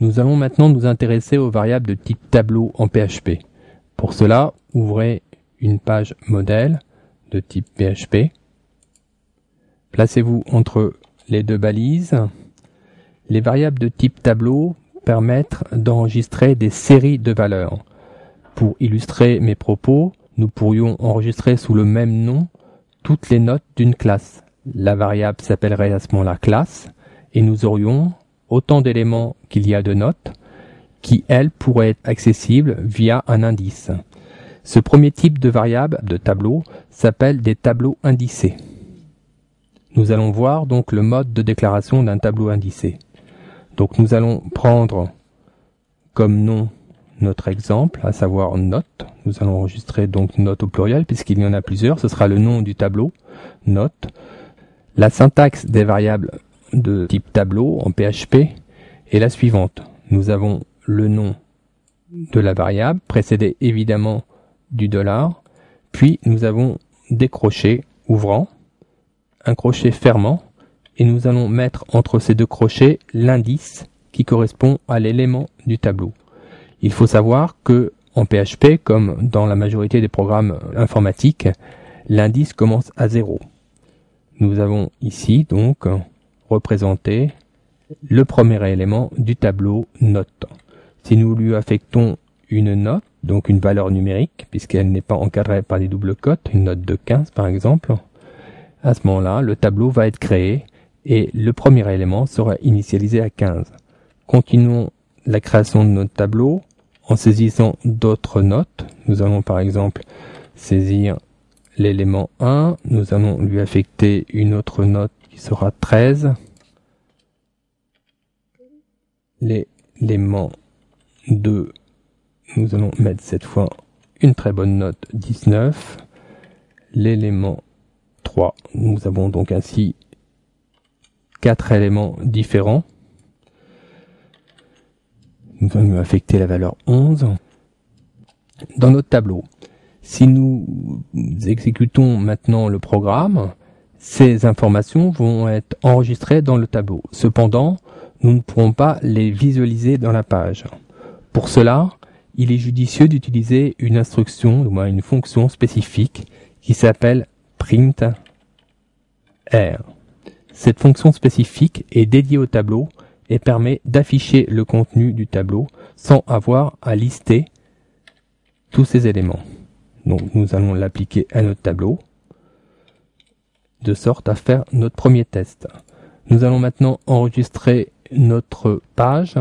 Nous allons maintenant nous intéresser aux variables de type tableau en PHP. Pour cela, ouvrez une page modèle de type PHP. Placez-vous entre les deux balises. Les variables de type tableau permettent d'enregistrer des séries de valeurs. Pour illustrer mes propos, nous pourrions enregistrer sous le même nom toutes les notes d'une classe. La variable s'appellerait à ce moment-là classe et nous aurions autant d'éléments qu'il y a de notes qui, elles, pourraient être accessibles via un indice. Ce premier type de variable de tableau s'appelle des tableaux indicés. Nous allons voir donc le mode de déclaration d'un tableau indicé. Donc nous allons prendre comme nom notre exemple, à savoir note. Nous allons enregistrer donc note au pluriel puisqu'il y en a plusieurs. Ce sera le nom du tableau, note. La syntaxe des variables de type tableau en PHP est la suivante. Nous avons le nom de la variable, précédé évidemment du $, puis nous avons des crochets ouvrants, un crochet fermant, et nous allons mettre entre ces deux crochets l'indice qui correspond à l'élément du tableau. Il faut savoir que en PHP, comme dans la majorité des programmes informatiques, l'indice commence à 0. Nous avons ici donc représenté le premier élément du tableau note. Si nous lui affectons une note, donc une valeur numérique, puisqu'elle n'est pas encadrée par des doubles cotes, une note de 15 par exemple, à ce moment-là, le tableau va être créé et le premier élément sera initialisé à 15. Continuons la création de notre tableau en saisissant d'autres notes. Nous allons par exemple saisir l'élément 1, nous allons lui affecter une autre note qui sera 13. L'élément 2, nous allons mettre cette fois une très bonne note 19. L'élément 3, nous avons donc ainsi 4 éléments différents. Nous allons lui affecter la valeur 11. Dans notre tableau, si nous exécutons maintenant le programme, ces informations vont être enregistrées dans le tableau. Cependant, nous ne pourrons pas les visualiser dans la page. Pour cela, il est judicieux d'utiliser une instruction, ou moins une fonction spécifique qui s'appelle print R. Cette fonction spécifique est dédiée au tableau et permet d'afficher le contenu du tableau sans avoir à lister tous ces éléments. Donc nous allons l'appliquer à notre tableau de sorte à faire notre premier test. Nous allons maintenant enregistrer notre page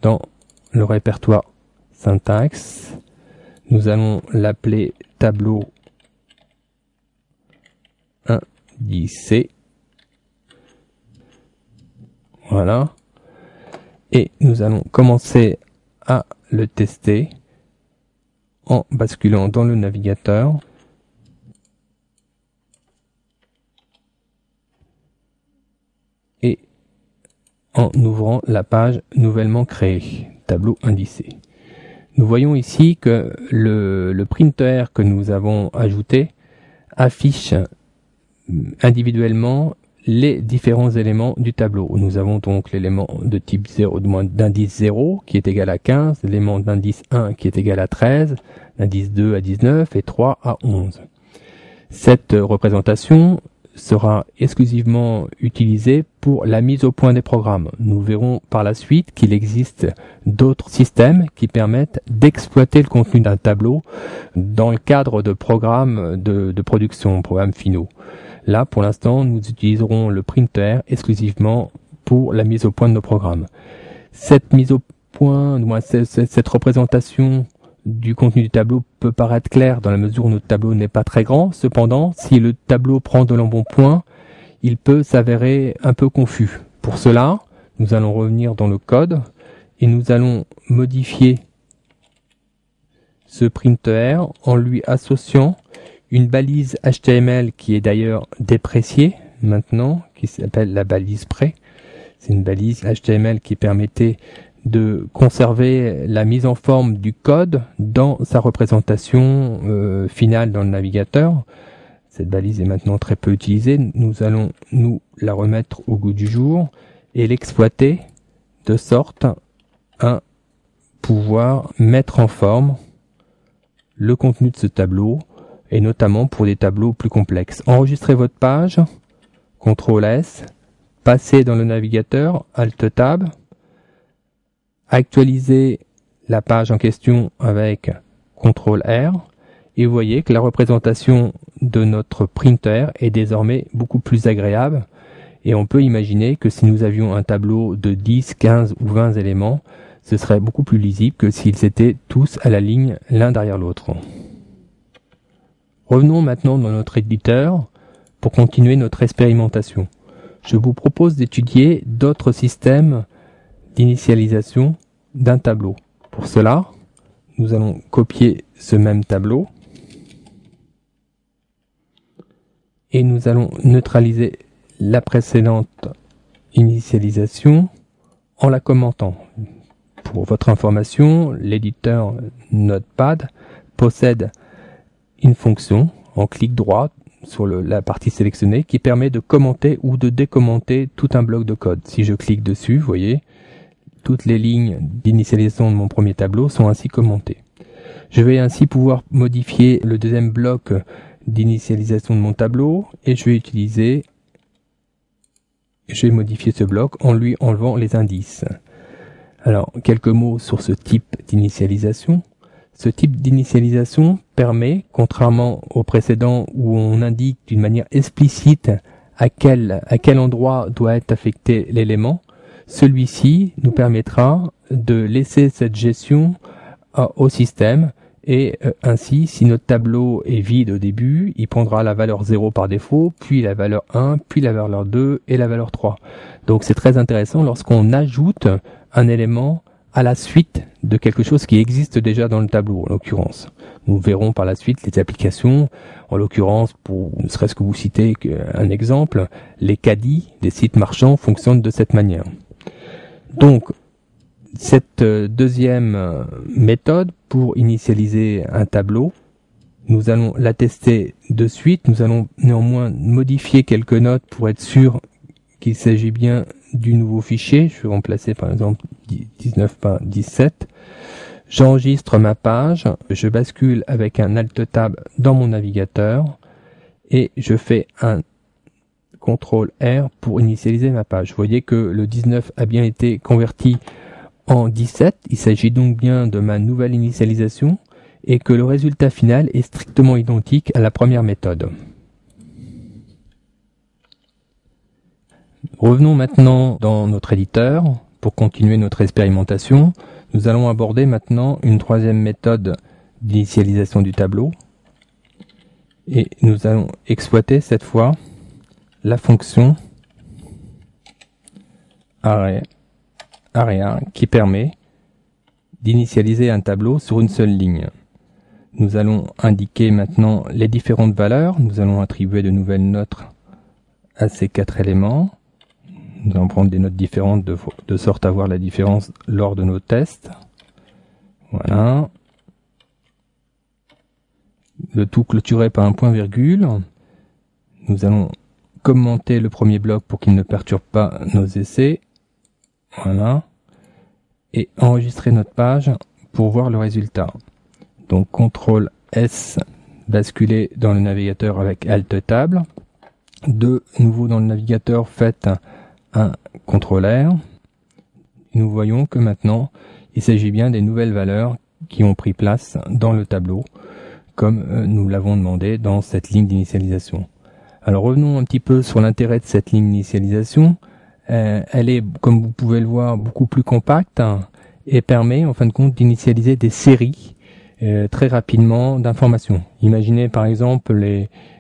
dans le répertoire syntaxe. Nous allons l'appeler tableau indicé. Voilà. Et nous allons commencer à le tester en basculant dans le navigateur. Et en ouvrant la page nouvellement créée, tableau indicé. Nous voyons ici que le printer que nous avons ajouté affiche individuellement les différents éléments du tableau. Nous avons donc l'élément de type 0, d'indice 0 qui est égal à 15, l'élément d'indice 1 qui est égal à 13, l'indice 2 à 19 et 3 à 11. Cette représentation sera exclusivement utilisée pour la mise au point des programmes. Nous verrons par la suite qu'il existe d'autres systèmes qui permettent d'exploiter le contenu d'un tableau dans le cadre de programmes de production, programmes finaux. Là, pour l'instant, nous utiliserons le printer exclusivement pour la mise au point de nos programmes. Cette mise au point, cette représentation du contenu du tableau peut paraître claire dans la mesure où notre tableau n'est pas très grand. Cependant, si le tableau prend de l'embonpoint, il peut s'avérer un peu confus. Pour cela, nous allons revenir dans le code et nous allons modifier ce printer en lui associant une balise HTML qui est d'ailleurs dépréciée maintenant, qui s'appelle la balise pré. C'est une balise HTML qui permettait de conserver la mise en forme du code dans sa représentation finale dans le navigateur. Cette balise est maintenant très peu utilisée. Nous allons nous la remettre au goût du jour et l'exploiter de sorte à pouvoir mettre en forme le contenu de ce tableau, et notamment pour des tableaux plus complexes. Enregistrez votre page, CTRL S, passez dans le navigateur, Alt Tab, actualisez la page en question avec CTRL R, et vous voyez que la représentation de notre printer est désormais beaucoup plus agréable, et on peut imaginer que si nous avions un tableau de 10, 15 ou 20 éléments, ce serait beaucoup plus lisible que s'ils étaient tous à la ligne l'un derrière l'autre. Revenons maintenant dans notre éditeur pour continuer notre expérimentation. Je vous propose d'étudier d'autres systèmes d'initialisation d'un tableau. Pour cela, nous allons copier ce même tableau et nous allons neutraliser la précédente initialisation en la commentant. Pour votre information, l'éditeur Notepad possède une fonction en clic droit sur la partie sélectionnée qui permet de commenter ou de décommenter tout un bloc de code. Si je clique dessus, vous voyez, toutes les lignes d'initialisation de mon premier tableau sont ainsi commentées. Je vais ainsi pouvoir modifier le deuxième bloc d'initialisation de mon tableau et je vais modifier ce bloc en lui enlevant les indices. Alors, quelques mots sur ce type d'initialisation. Ce type d'initialisation permet, contrairement au précédent où on indique d'une manière explicite à quel endroit doit être affecté l'élément, celui-ci nous permettra de laisser cette gestion au système et ainsi, si notre tableau est vide au début, il prendra la valeur 0 par défaut, puis la valeur 1, puis la valeur 2 et la valeur 3. Donc c'est très intéressant lorsqu'on ajoute un élément à la suite de quelque chose qui existe déjà dans le tableau, en l'occurrence. Nous verrons par la suite les applications. En l'occurrence, pour ne serait-ce que vous citer un exemple, les caddies des sites marchands fonctionnent de cette manière. Donc, cette deuxième méthode pour initialiser un tableau, nous allons la tester de suite. Nous allons néanmoins modifier quelques notes pour être sûr qu'il s'agit bien du nouveau fichier. Je vais remplacer par exemple 19 par 17. J'enregistre ma page, je bascule avec un Alt Tab dans mon navigateur et je fais un CTRL R pour initialiser ma page. Vous voyez que le 19 a bien été converti en 17. Il s'agit donc bien de ma nouvelle initialisation et que le résultat final est strictement identique à la première méthode. Revenons maintenant dans notre éditeur pour continuer notre expérimentation. Nous allons aborder maintenant une troisième méthode d'initialisation du tableau et nous allons exploiter cette fois la fonction area qui permet d'initialiser un tableau sur une seule ligne. Nous allons indiquer maintenant les différentes valeurs. Nous allons attribuer de nouvelles notes à ces 4 éléments. Nous allons prendre des notes différentes de sorte à voir la différence lors de nos tests. Voilà. Le tout clôturé par un point-virgule. Nous allons commenter le premier bloc pour qu'il ne perturbe pas nos essais. Voilà. Et enregistrer notre page pour voir le résultat. Donc CTRL S, basculer dans le navigateur avec Alt Tab. De nouveau dans le navigateur, faites un CTRL R. Nous voyons que maintenant, il s'agit bien des nouvelles valeurs qui ont pris place dans le tableau, comme nous l'avons demandé dans cette ligne d'initialisation. Alors revenons un petit peu sur l'intérêt de cette ligne d'initialisation. Elle est, comme vous pouvez le voir, beaucoup plus compacte et permet en fin de compte d'initialiser des séries très rapidement d'informations. Imaginez par exemple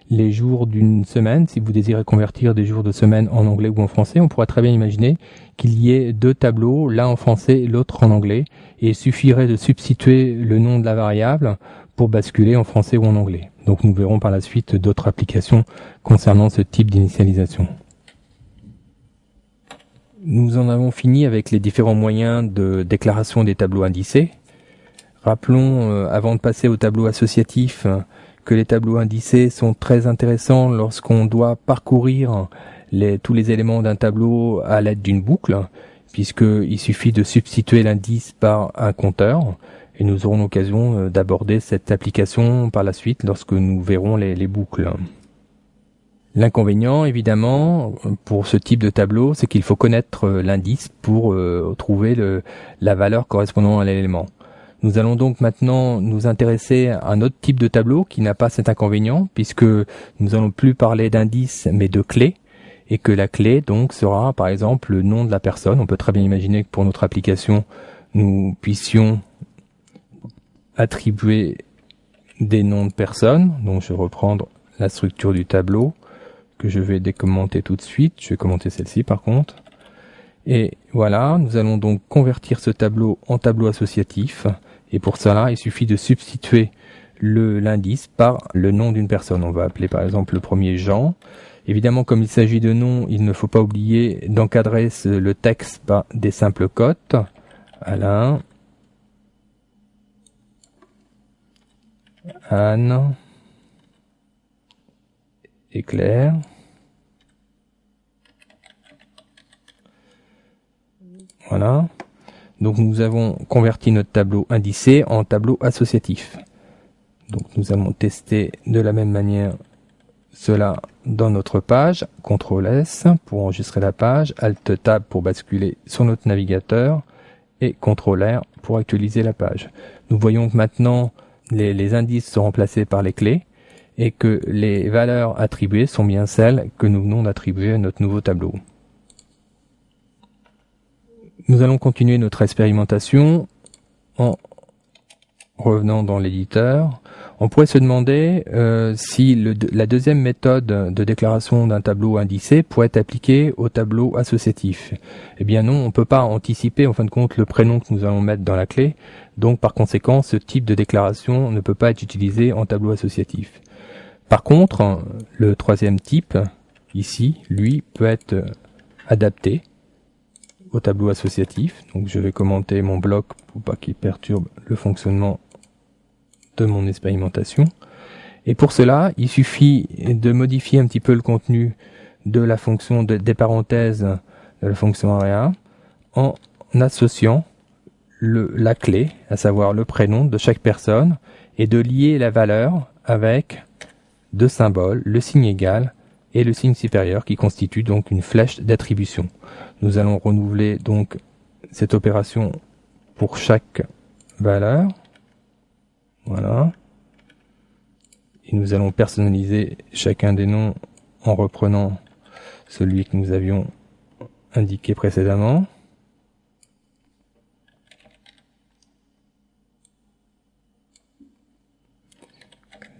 les jours d'une semaine. Si vous désirez convertir des jours de semaine en anglais ou en français, on pourrait très bien imaginer qu'il y ait 2 tableaux, l'un en français et l'autre en anglais, et il suffirait de substituer le nom de la variable pour basculer en français ou en anglais. Donc nous verrons par la suite d'autres applications concernant ce type d'initialisation. Nous en avons fini avec les différents moyens de déclaration des tableaux indicés. Rappelons, avant de passer au tableau associatif, que les tableaux indicés sont très intéressants lorsqu'on doit parcourir tous les éléments d'un tableau à l'aide d'une boucle, puisqu'il suffit de substituer l'indice par un compteur, et nous aurons l'occasion d'aborder cette application par la suite lorsque nous verrons les boucles. L'inconvénient, évidemment, pour ce type de tableau, c'est qu'il faut connaître l'indice pour trouver la valeur correspondant à l'élément. Nous allons donc maintenant nous intéresser à un autre type de tableau qui n'a pas cet inconvénient, puisque nous allons plus parler d'indices mais de clés, et que la clé donc sera par exemple le nom de la personne. On peut très bien imaginer que pour notre application, nous puissions attribuer des noms de personnes. Donc je vais reprendre la structure du tableau que je vais décommenter tout de suite. Je vais commenter celle-ci par contre. Et voilà, nous allons donc convertir ce tableau en tableau associatif. Et pour cela, il suffit de substituer l'indice par le nom d'une personne. On va appeler par exemple le premier Jean. Évidemment, comme il s'agit de noms, il ne faut pas oublier d'encadrer le texte par des simples cotes. Alain, Anne et Claire. Voilà. Donc nous avons converti notre tableau indicé en tableau associatif. Donc nous allons tester de la même manière cela dans notre page. CTRL S pour enregistrer la page, Alt Tab pour basculer sur notre navigateur et CTRL R pour actualiser la page. Nous voyons que maintenant les indices sont remplacés par les clés et que les valeurs attribuées sont bien celles que nous venons d'attribuer à notre nouveau tableau. Nous allons continuer notre expérimentation en revenant dans l'éditeur. On pourrait se demander si la deuxième méthode de déclaration d'un tableau indicé pourrait être appliquée au tableau associatif. Eh bien non, on ne peut pas anticiper en fin de compte le prénom que nous allons mettre dans la clé. Donc par conséquent, ce type de déclaration ne peut pas être utilisé en tableau associatif. Par contre, le troisième type, ici, lui, peut être adapté au tableau associatif. Donc je vais commenter mon bloc pour pas qu'il perturbe le fonctionnement de mon expérimentation. Et pour cela, il suffit de modifier un petit peu le contenu de la fonction des parenthèses de la fonction area en associant la clé, à savoir le prénom de chaque personne, et de lier la valeur avec deux symboles, le signe égal et le signe supérieur qui constitue donc une flèche d'attribution. Nous allons renouveler donc cette opération pour chaque valeur. Voilà. Et nous allons personnaliser chacun des noms en reprenant celui que nous avions indiqué précédemment.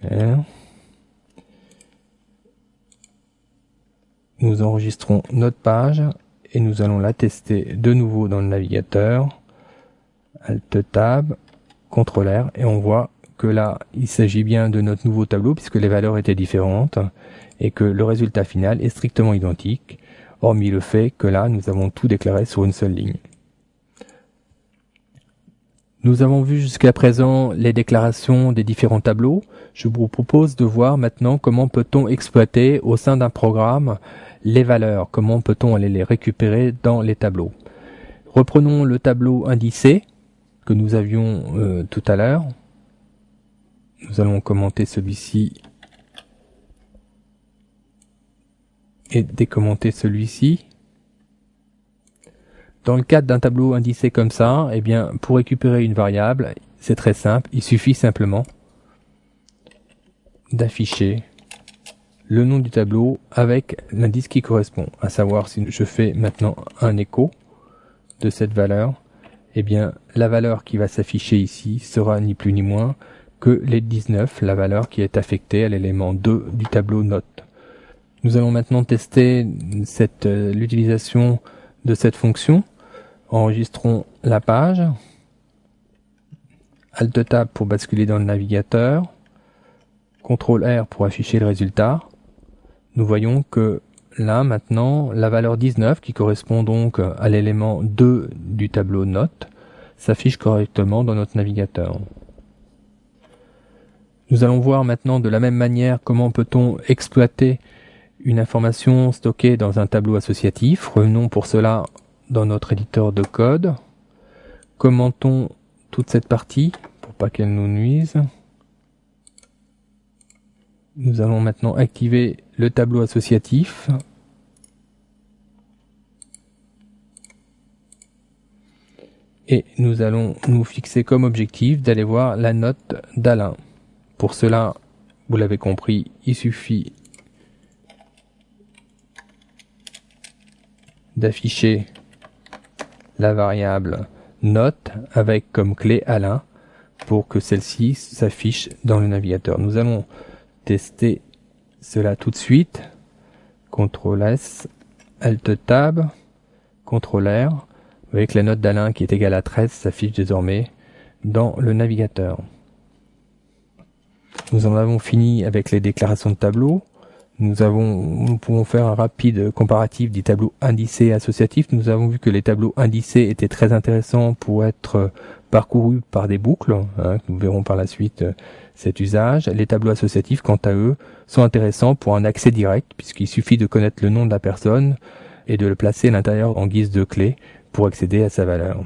Claire. Nous enregistrons notre page et nous allons la tester de nouveau dans le navigateur. Alt Tab, CTRL R, et on voit que là, il s'agit bien de notre nouveau tableau puisque les valeurs étaient différentes et que le résultat final est strictement identique, hormis le fait que là, nous avons tout déclaré sur une seule ligne. Nous avons vu jusqu'à présent les déclarations des différents tableaux. Je vous propose de voir maintenant comment peut-on exploiter au sein d'un programme les valeurs, comment peut-on aller les récupérer dans les tableaux. Reprenons le tableau indicé que nous avions tout à l'heure. Nous allons commenter celui-ci et décommenter celui-ci. Dans le cadre d'un tableau indicé comme ça, eh bien, pour récupérer une variable, c'est très simple. Il suffit simplement d'afficher le nom du tableau avec l'indice qui correspond. À savoir, si je fais maintenant un écho de cette valeur, eh bien, la valeur qui va s'afficher ici sera ni plus ni moins que les 19, la valeur qui est affectée à l'élément 2 du tableau note. Nous allons maintenant tester l'utilisation de cette fonction. Enregistrons la page. Alt Tab pour basculer dans le navigateur. CTRL R pour afficher le résultat. Nous voyons que là maintenant la valeur 19 qui correspond donc à l'élément 2 du tableau note s'affiche correctement dans notre navigateur. Nous allons voir maintenant de la même manière comment peut-on exploiter une information stockée dans un tableau associatif. Revenons pour cela dans notre éditeur de code. Commentons toute cette partie pour pas qu'elle nous nuise. Nous allons maintenant activer le tableau associatif. Et nous allons nous fixer comme objectif d'aller voir la note d'Alain. Pour cela, vous l'avez compris, il suffit d'afficher la variable note avec comme clé Alain pour que celle-ci s'affiche dans le navigateur. Nous allons tester cela tout de suite. CTRL S, Alt Tab, CTRL R. Vous voyez que la note d'Alain qui est égale à 13 s'affiche désormais dans le navigateur. Nous en avons fini avec les déclarations de tableau. Nous pouvons faire un rapide comparatif des tableaux indicés et associatifs. Nous avons vu que les tableaux indicés étaient très intéressants pour être parcourus par des boucles. Nous verrons par la suite cet usage. Les tableaux associatifs, quant à eux, sont intéressants pour un accès direct, puisqu'il suffit de connaître le nom de la personne et de le placer à l'intérieur en guise de clé pour accéder à sa valeur.